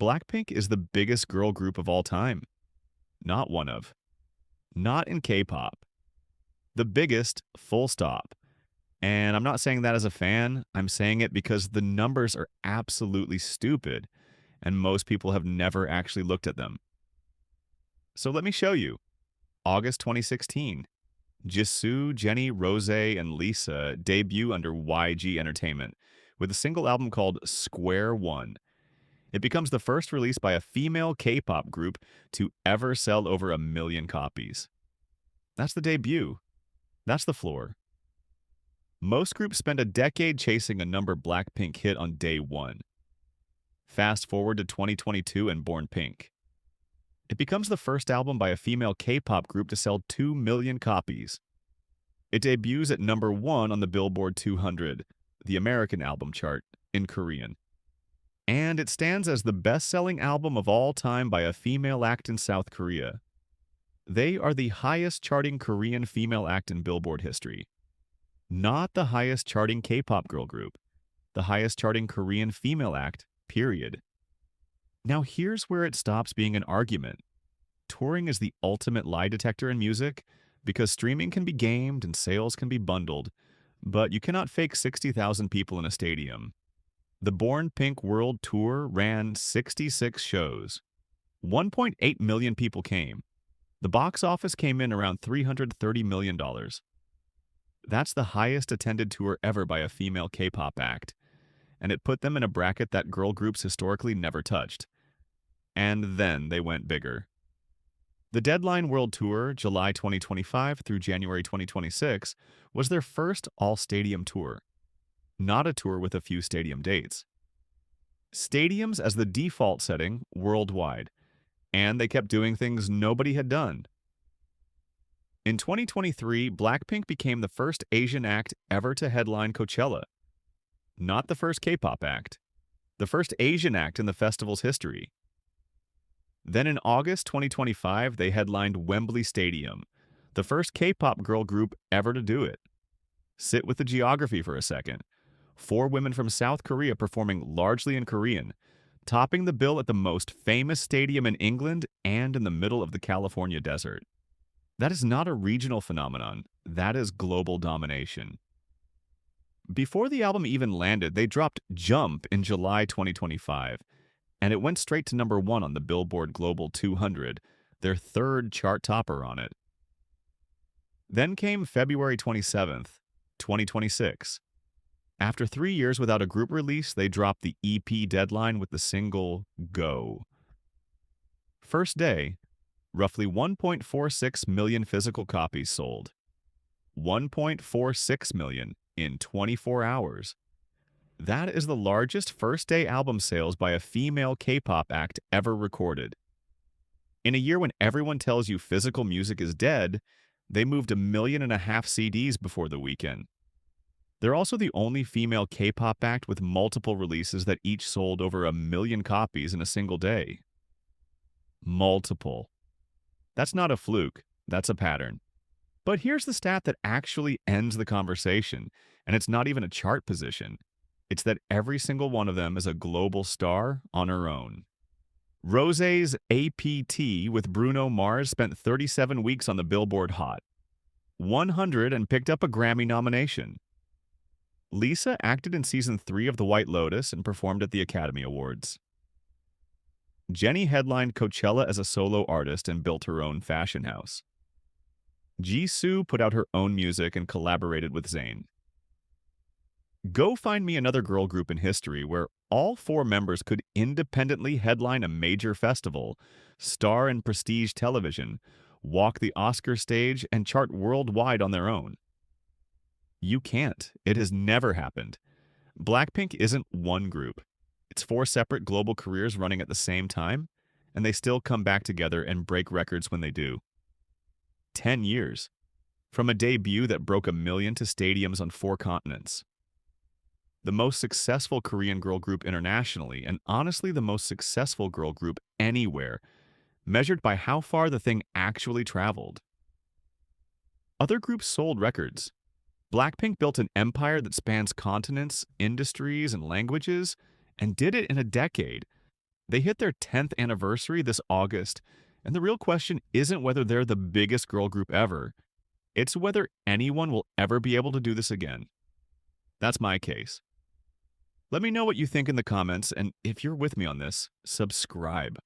Blackpink is the biggest girl group of all time. Not one of. Not in K-pop. The biggest, full stop. And I'm not saying that as a fan, I'm saying it because the numbers are absolutely stupid, and most people have never actually looked at them. So let me show you. August 2016. Jisoo, Jennie, Rose, and Lisa debut under YG Entertainment with a single album called Square One. It becomes the first release by a female K-pop group to ever sell over 1 million copies. That's the debut. That's the floor. Most groups spend a decade chasing a number Blackpink hit on day one. Fast forward to 2022 and Born Pink. It becomes the first album by a female K-pop group to sell 2 million copies. It debuts at number 1 on the Billboard 200, the American album chart, in Korean. And it stands as the best-selling album of all time by a female act in South Korea. They are the highest-charting Korean female act in Billboard history. Not the highest-charting K-pop girl group, the highest-charting Korean female act, period. Now here's where it stops being an argument. Touring is the ultimate lie detector in music because streaming can be gamed and sales can be bundled, but you cannot fake 60,000 people in a stadium. The Born Pink World Tour ran 66 shows. 1.8 million people came. The box office came in around $330 million. That's the highest attended tour ever by a female K-pop act, and it put them in a bracket that girl groups historically never touched. And then they went bigger. The Deadline World Tour, July 2025 through January 2026, was their first all-stadium tour, not a tour with a few stadium dates. Stadiums as the default setting worldwide, and they kept doing things nobody had done. In 2023, Blackpink became the first Asian act ever to headline Coachella. Not the first K-pop act, the first Asian act in the festival's history. Then in August 2025, they headlined Wembley Stadium, the first K-pop girl group ever to do it. Sit with the geography for a second. 4 women from South Korea performing largely in Korean, topping the bill at the most famous stadium in England and in the middle of the California desert. That is not a regional phenomenon. That is global domination. Before the album even landed, they dropped Jump in July 2025, and it went straight to number 1 on the Billboard Global 200, their third chart topper on it. Then came February 27th, 2026. After 3 years without a group release, they dropped the EP Deadline with the single Go. First day, roughly 1.46 million physical copies sold. 1.46 million in 24 hours. That is the largest first-day album sales by a female K-pop act ever recorded. In a year when everyone tells you physical music is dead, they moved 1.5 million CDs before the weekend. They're also the only female K-pop act with multiple releases that each sold over 1 million copies in a single day. Multiple. That's not a fluke, that's a pattern. But here's the stat that actually ends the conversation, and it's not even a chart position. It's that every single one of them is a global star on her own. Rosé's APT with Bruno Mars spent 37 weeks on the Billboard Hot 100 and picked up a Grammy nomination. Lisa acted in season 3 of The White Lotus and performed at the Academy Awards. Jennie headlined Coachella as a solo artist and built her own fashion house. Jisoo put out her own music and collaborated with Zayn. Go find me another girl group in history where all 4 members could independently headline a major festival, star in prestige television, walk the Oscar stage, and chart worldwide on their own. You can't. It has never happened. Blackpink isn't one group. It's 4 separate global careers running at the same time, and they still come back together and break records when they do. 10 years. From a debut that broke 1 million to stadiums on 4 continents. The most successful Korean girl group internationally, and honestly the most successful girl group anywhere, measured by how far the thing actually traveled. Other groups sold records. Blackpink built an empire that spans continents, industries, and languages, and did it in a decade. They hit their 10th anniversary this August, and the real question isn't whether they're the biggest girl group ever, it's whether anyone will ever be able to do this again. That's my case. Let me know what you think in the comments, and if you're with me on this, subscribe.